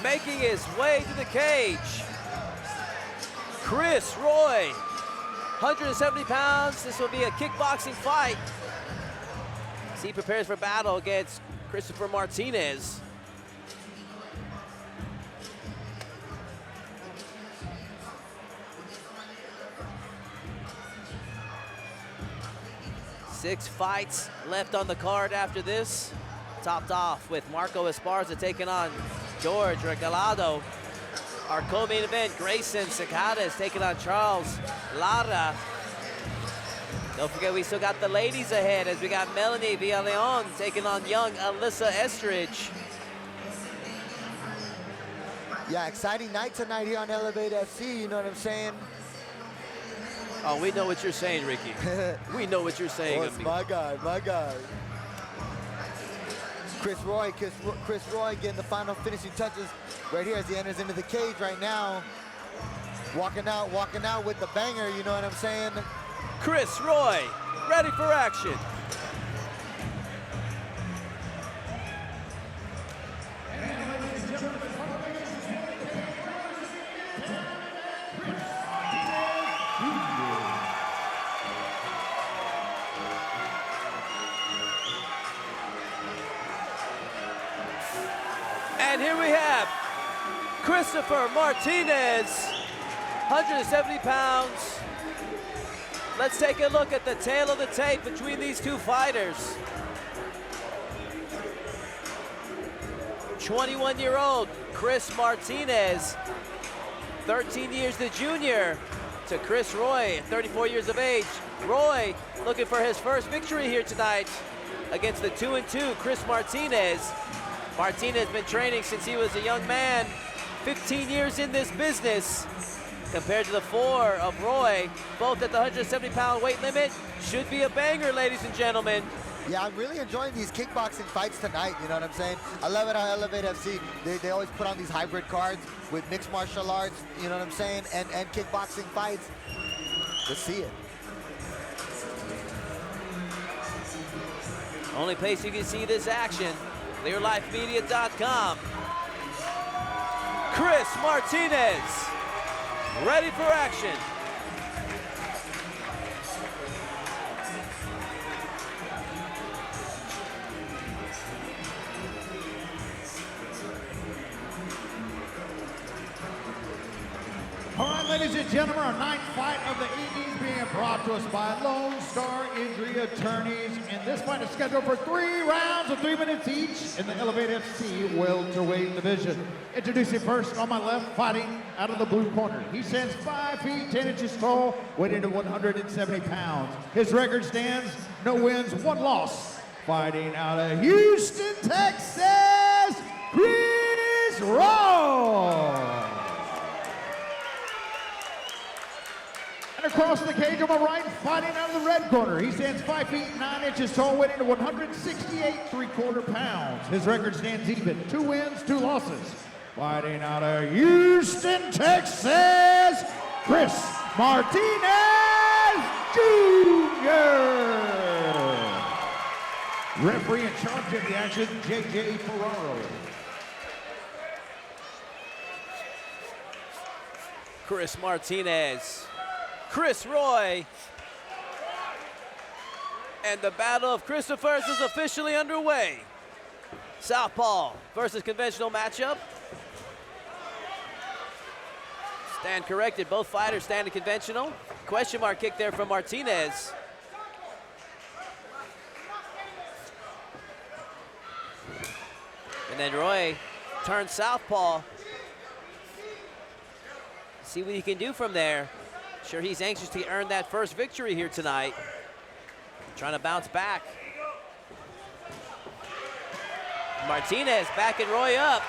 making his way to the cage. Khris Roy, 170 pounds. This will be a kickboxing fight as he prepares for battle against Christopher Martinez. Six fights left on the card after this. Topped off with Marco Esparza taking on George Regalado. Our co-main event, Grayson Cicadas taking on Charles Lara. Don't forget, we still got the ladies ahead as we got Melanie Villaleon taking on young Alyssa Estridge. Yeah, exciting night tonight here on Elevate FC, you know what I'm saying? Oh, we know what you're saying, Ricky. We know what you're saying. Oh, it's my guy, my guy. Khris Roy getting the final finishing touches right here as he enters into the cage right now. Walking out with the banger, you know what I'm saying? Khris Roy, ready for action. And here we have Christopher Martinez, 170 pounds. Let's take a look at the tail of the tape between these two fighters. 21-year-old Khris Martinez, 13 years the junior to Khris Roy, 34 years of age. Roy looking for his first victory here tonight against the 2-2 Khris Martinez. Martinez been training since he was a young man, 15 years in this business. Compared to the 4 of Roy, both at the 170-pound weight limit. Should be a banger, ladies and gentlemen. Yeah, I'm really enjoying these kickboxing fights tonight, you know what I'm saying? I love it on Elevate FC. They always put on these hybrid cards with mixed martial arts, you know what I'm saying, and kickboxing fights. Let's see it. Only place you can see this action, clearlifemedia.com. Khris Martinez, ready for action. All right, ladies and gentlemen, our ninth fight of the evening is being brought to us by Lone Star Injury Attorneys. And this fight is scheduled for 3 rounds of 3 minutes each in the Elevate FC welterweight division. Introducing first on my left, fighting out of the blue corner. He stands 5 feet 10 inches tall, weighing to 170 pounds. His record stands, no wins, 1 loss. Fighting out of Houston, Texas, Khris Roy. Across the cage on my right, fighting out of the red corner. He stands 5 feet 9 inches tall, weighing to 168 3/4 pounds. His record stands even, 2 wins, 2 losses. Fighting out of Houston, Texas, Khris Martinez Jr. Referee in charge of the action, J.J. Ferraro. Khris Martinez, Khris Roy, and the battle of Christophers is officially underway. Southpaw versus conventional matchup. Stand corrected, both fighters stand in conventional. Question mark kick there from Martinez. And then Roy turns southpaw. See what he can do from there. Sure, he's anxious to earn that first victory here tonight. Trying to bounce back. Martinez backing Roy up.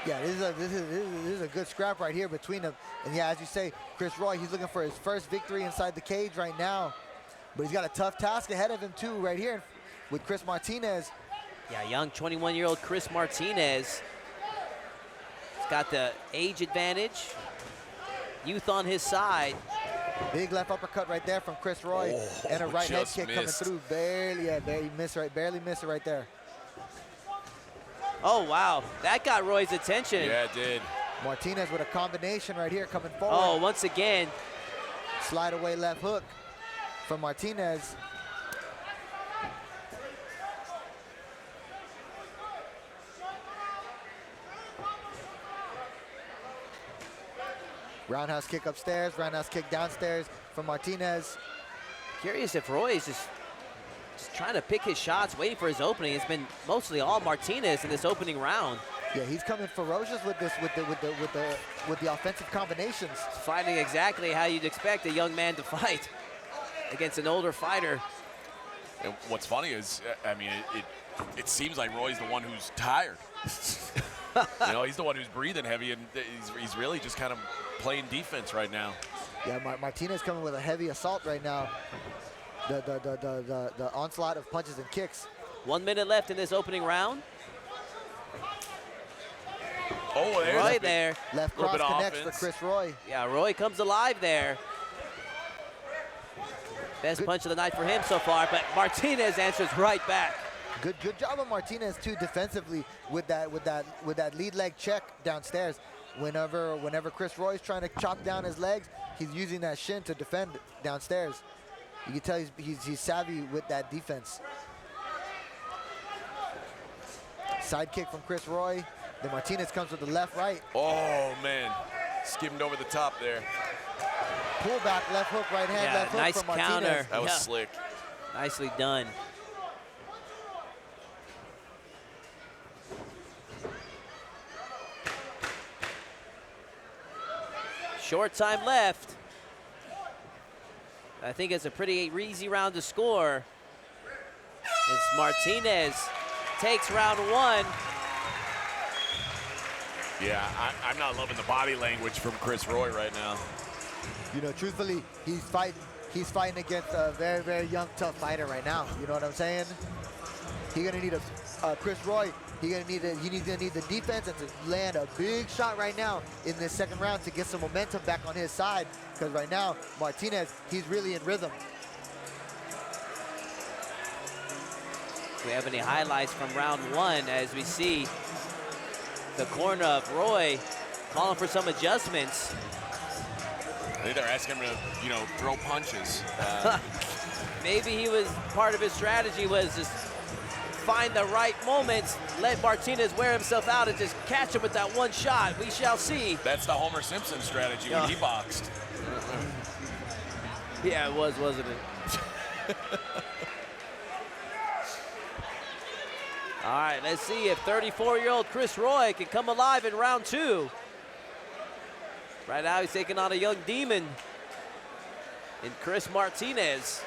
Yeah, this is a good scrap right here between them. And yeah, as you say, Khris Roy, he's looking for his first victory inside the cage right now. But he's got a tough task ahead of him too, right here with Khris Martinez. Yeah, young 21-year-old Khris Martinez. He's got the age advantage. Youth on his side. Big left uppercut right there from Khris Roy. Oh, and a right head just kick missed. coming through. Barely missed it right there. Oh, wow. That got Roy's attention. Yeah, it did. Martinez with a combination right here coming forward. Oh, once again. Slide away left hook from Martinez. Roundhouse kick upstairs, roundhouse kick downstairs from Martinez. Curious if Roy is just trying to pick his shots, waiting for his opening. It's been mostly all Martinez in this opening round. Yeah, he's coming ferocious with this, with the offensive combinations. Fighting exactly how you'd expect a young man to fight against an older fighter. And what's funny is, I mean, it seems like Roy's the one who's tired. You know, he's the one who's breathing heavy, and he's really just kind of playing defense right now. Yeah, Martinez coming with a heavy assault right now. The onslaught of punches and kicks. 1 minute left in this opening round. Oh, there's Roy there. Left cross connects for Khris Roy. Yeah, Roy comes alive there. Best punch of the night for him so far, but Martinez answers right back. Good job of Martinez too defensively with that lead leg check downstairs. Whenever Khris Roy's trying to chop down his legs, he's using that shin to defend downstairs. You can tell he's savvy with that defense. Side kick from Khris Roy. Then Martinez comes with the left right. Oh man, skimmed over the top there. Pull back, left hook, right hand, left hook nice from Martinez. counter. That was slick. Nicely done. Short time left. I think it's a pretty easy round to score. As Martinez takes round one. Yeah, I'm not loving the body language from Khris Roy right now. You know, truthfully, he's fighting against a very, very young, tough fighter right now. You know what I'm saying? He's gonna need Khris Roy. He's gonna need the defense and to land a big shot right now in this second round to get some momentum back on his side. Because right now, Martinez, he's really in rhythm. Do we have any highlights from round one as we see the corner of Roy calling for some adjustments? I think they're asking him to, you know, throw punches. Maybe he was, part of his strategy was just find the right moments, let Martinez wear himself out and just catch him with that one shot. We shall see. That's the Homer Simpson strategy when he boxed. Yeah, it was, wasn't it? All right, let's see if 34-year-old Khris Roy can come alive in round two. Right now, he's taking on a young demon in Khris Martinez.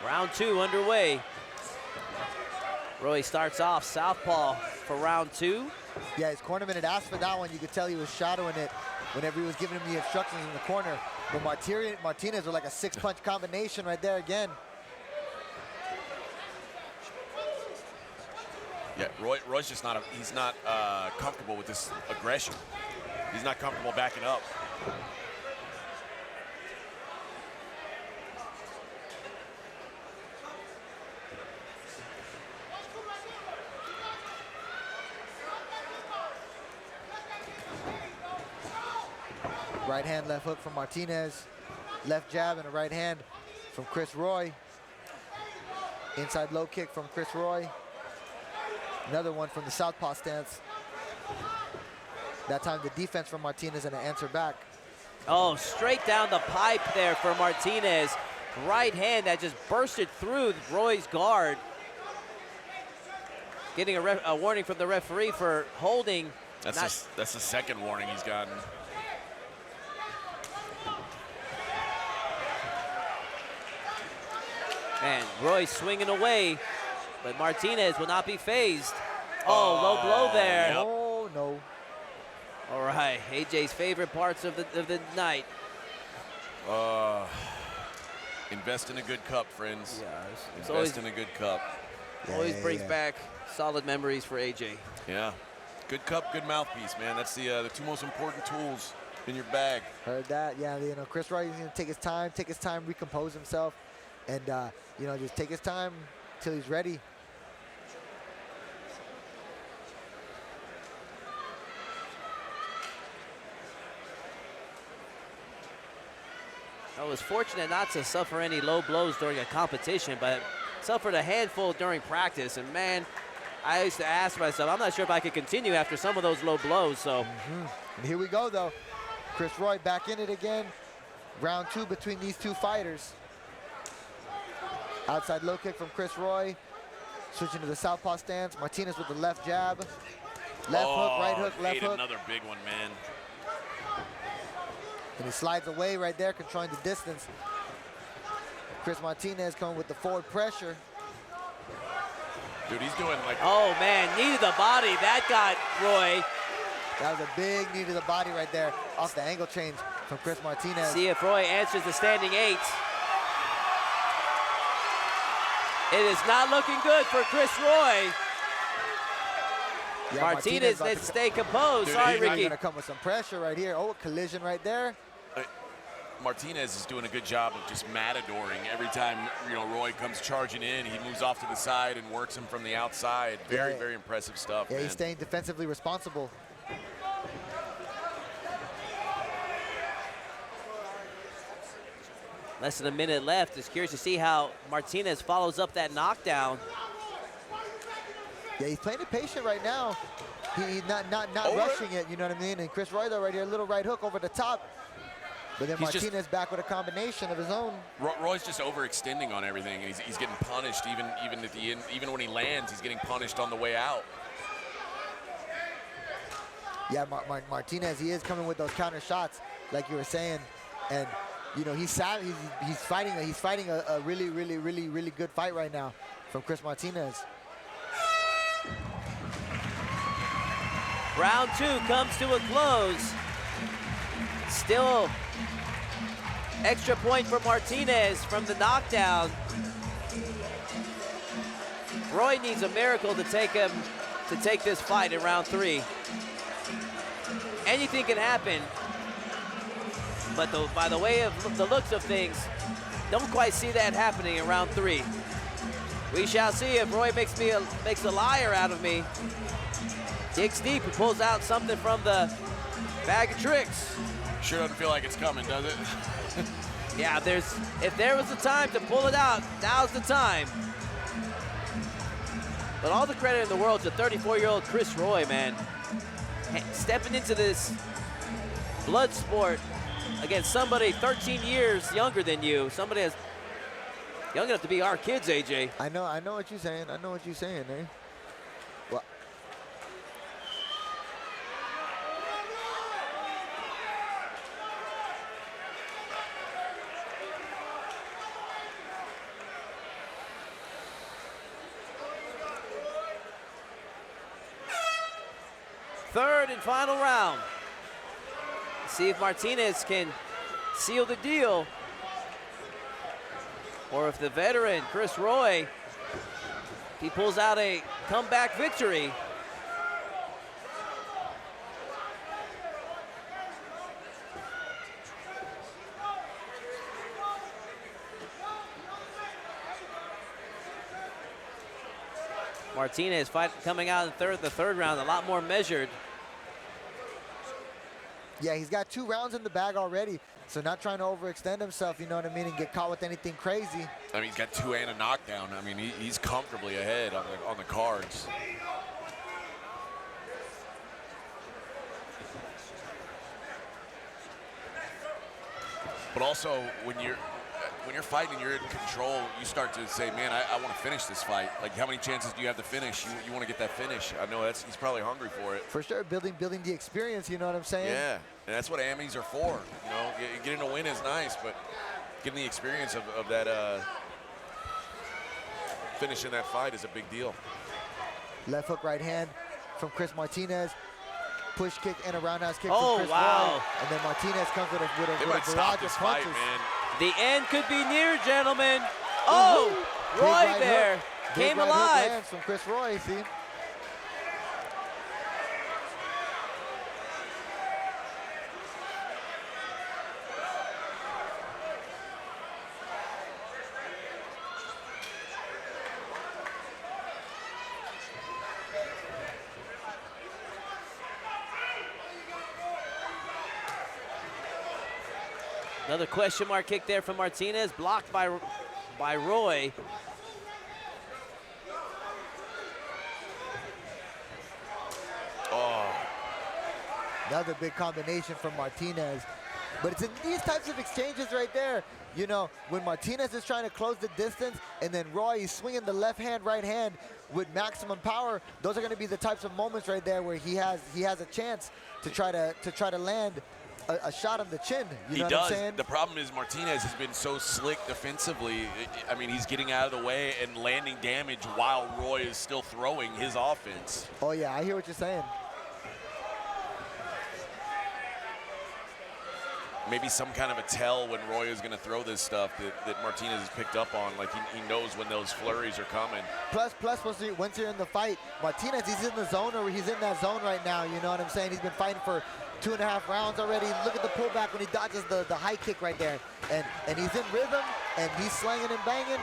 Round two underway. Roy starts off southpaw for round two. Yeah, his cornerman had asked for that one. You could tell he was shadowing it whenever he was giving him the instructions in the corner. But Martinez with like a six-punch combination right there again. Yeah, Roy's just not, he's not comfortable with this aggression. He's not comfortable backing up. Right hand, left hook from Martinez. Left jab and a right hand from Khris Roy. Inside low kick from Khris Roy. Another one from the southpaw stance. That time the defense from Martinez and an answer back. Oh, straight down the pipe there for Martinez. Right hand that just bursted through Roy's guard. Getting a warning from the referee for holding. That's the second warning he's gotten. Man, Roy swinging away, but Martinez will not be phased. Oh, low blow there. Yep. Oh, no. All right, AJ's favorite parts of the night. Invest in a good cup, friends. Yeah, Invest in a good cup. Always brings back solid memories for AJ. Yeah. Good cup, good mouthpiece, man. That's the two most important tools in your bag. Heard that. Yeah, you know, Chris Roy is going to take his time, recompose himself, and, you know, just take his time till he's ready. I was fortunate not to suffer any low blows during a competition, but suffered a handful during practice. And man, I used to ask myself, I'm not sure if I could continue after some of those low blows. So And here we go, though. Chris Roy back in it again. Round 2 between these two fighters. Outside low kick from Chris Roy. Switching to the southpaw stance. Martinez with the left jab. Left hook, right hook, left hook. Another big one, man. And he slides away right there, controlling the distance. Chris Martinez coming with the forward pressure. Dude, he's doing like... Oh, man, knee to the body. That got Roy. That was a big knee to the body right there off the angle change from Chris Martinez. See if Roy answers the standing 8. It is not looking good for Chris Roy. Yeah, Martinez needs to stay composed. Dude, Sorry, he's Ricky. Going to come with some pressure right here. Oh, collision right there. Martinez is doing a good job of just matadoring every time, you know, Roy comes charging in. He moves off to the side and works him from the outside. Very, very impressive stuff, Yeah, man. he's staying defensively responsible. Less than a minute left. Just curious to see how Martinez follows up that knockdown. Yeah, he's playing it patient right now. He's not rushing it, you know what I mean? And Chris Roy, though, right here, a little right hook over the top. But then Martinez back with a combination of his own. Roy's just overextending on everything. He's getting punished even at the end. Even when he lands, he's getting punished on the way out. Yeah, Martinez, he is coming with those counter shots, like you were saying, and you know he's fighting a really good fight right now from Chris Martinez. Round 2 comes to a close. Still extra point for Martinez from the knockdown. Roy needs a miracle to take this fight in round 3. Anything can happen, but by the way of the looks of things, don't quite see that happening in round 3. We shall see if Roy makes a liar out of me. Digs deep and pulls out something from the bag of tricks. Sure doesn't feel like it's coming, does it? Yeah, if there was a time to pull it out, now's the time. But all the credit in the world to 34-year-old Chris Roy, man. Stepping into this blood sport against somebody 13 years younger than you. Somebody that's young enough to be our kids, AJ. I know what you're saying. I know what you're saying, eh? Well, Third and final round. See if Martinez can seal the deal, or if the veteran, Chris Roy, he pulls out a comeback victory. Martinez coming out in the third round, a lot more measured. yeah, he's got 2 rounds in the bag already, so not trying to overextend himself, you know what I mean, and get caught with anything crazy. I mean, he's got 2 and a knockdown. I mean, he's comfortably ahead on the cards. But also, when you're fighting, you're in control. You start to say, man, I want to finish this fight. Like, how many chances do you have to finish? You want to get that finish. I know he's probably hungry for it. For sure, building the experience, you know what I'm saying? Yeah, and that's what AMIs are for. You know, getting a win is nice, but getting the experience of that finishing that fight is a big deal. Left hook, right hand from Chris Martinez. Push kick and a roundhouse kick Oh, from Chris wow. Roy. And then Martinez comes with They a might stop barrage this of fight, punches. man. The end could be near, gentlemen. Oh, Big Roy right there hook. Big came right hook alive. lands from Chris Roy, see? Another question mark kick there from Martinez, blocked by Roy. Oh. Another big combination from Martinez. But it's in these types of exchanges right there, you know, when Martinez is trying to close the distance and then Roy is swinging the left hand, right hand with maximum power, those are going to be the types of moments right there where he has a chance to try to land a shot on the chin. You know what I'm saying? The problem is Martinez has been so slick defensively. I mean, he's getting out of the way and landing damage while Roy is still throwing his offense. Oh yeah, I hear what you're saying. Maybe some kind of a tell when Roy is going to throw this stuff that Martinez has picked up on. Like he knows when those flurries are coming. Plus, once you're in the fight, Martinez, he's in the zone, or he's in that zone right now. You know what I'm saying? He's been fighting for 2.5 rounds already. Look at the pullback when he dodges the high kick right there. And he's in rhythm, and he's slanging and banging.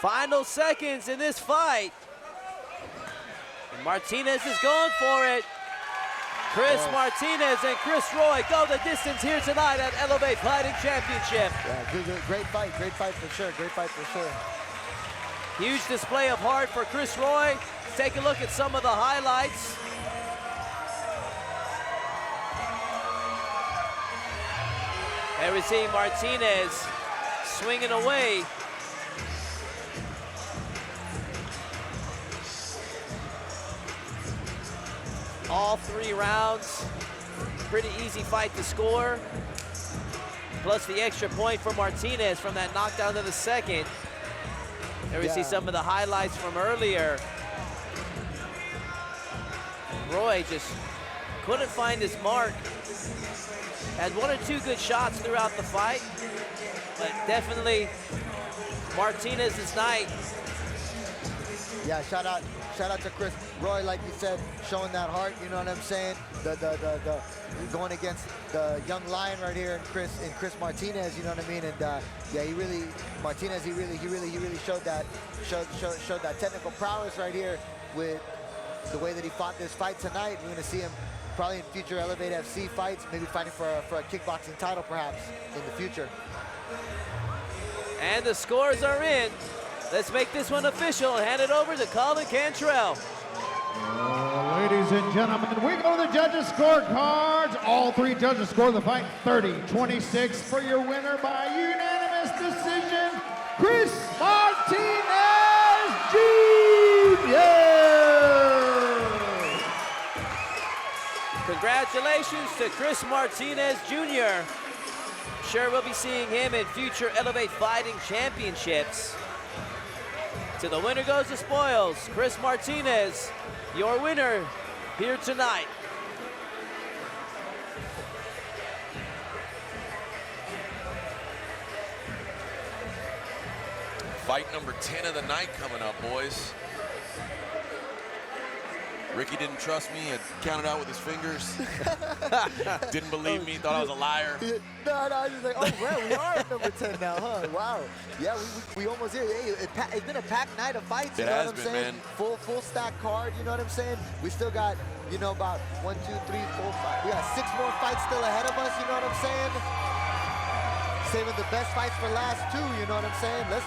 Final seconds in this fight. And Martinez is going for it. Khris Martinez and Khris Roy go the distance here tonight at Elevate Fighting Championship. Yeah, great fight for sure, great fight for sure. Huge display of heart for Khris Roy. Let's take a look at some of the highlights. And we see Martinez swinging away. All 3 rounds, pretty easy fight to score. Plus the extra point for Martinez from that knockdown to the second. There we see some of the highlights from earlier. Roy just couldn't find his mark. Had 1 or 2 good shots throughout the fight, but definitely Martinez's night. Yeah, shout out to Khris Roy, like you said, showing that heart. You know what I'm saying? The going against the young lion right here in Khris Martinez. You know what I mean? And yeah, Martinez really showed that technical prowess right here with the way that he fought this fight tonight. We're gonna see him probably in future Elevate FC fights, maybe fighting for a kickboxing title perhaps in the future. And the scores are in. Let's make this one official and hand it over to Colin Cantrell. Ladies and gentlemen, we go to the judges' scorecards. All 3 judges score the fight 30-26 for your winner by unanimous decision, Khris Martinez Jr. Congratulations to Khris Martinez Jr. Sure, we'll be seeing him in future Elevate Fighting Championships. To the winner goes the spoils. Khris Martinez, your winner here tonight. Fight number 10 of the night coming up, boys. Ricky didn't trust me, had counted out with his fingers. Didn't believe me, thought I was a liar. No, I was just like, oh, well, we are at number 10 now, huh? Wow. Yeah, we almost here. Hey, it's been a packed night of fights, you know what I'm saying? Full stack card, you know what I'm saying? We still got, you know, about 1, 2, 3, 4, 5. We got 6 more fights still ahead of us, you know what I'm saying? Saving the best fights for last, too, you know what I'm saying? Let's